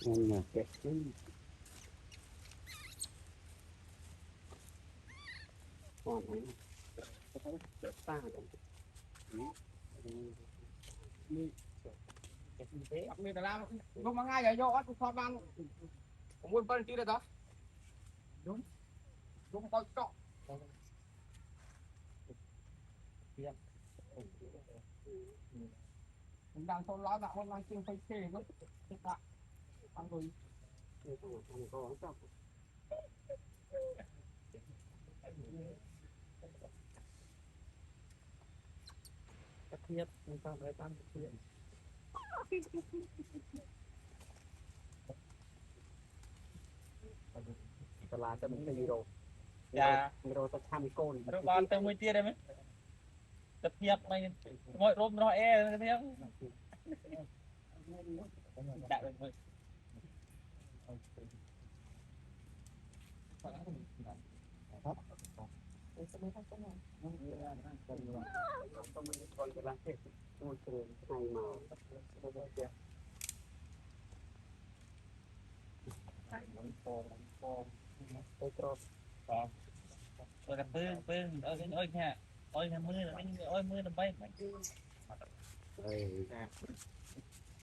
nên là cái còn này cái ta rồi mình là làm không mang ngay rồi vô cho ban cũng muốn phân chi được đó đúng đúng coi trọng mình đang thôn lõi bạn hôm nay chưa phải xề nữa ăn rồi ăn có chắc tất nhiên chúng ta phải ăn chuyện là cho mình cái rồi dạ rồi ta tham côn rồi bạn tới mười tia đây mấy tất nhiên mày mọi rôm nó e thế đại rồi còn cái là môi trường này mà tôi cho rồi gặp bưng ơi nha ơi mưa là bay đây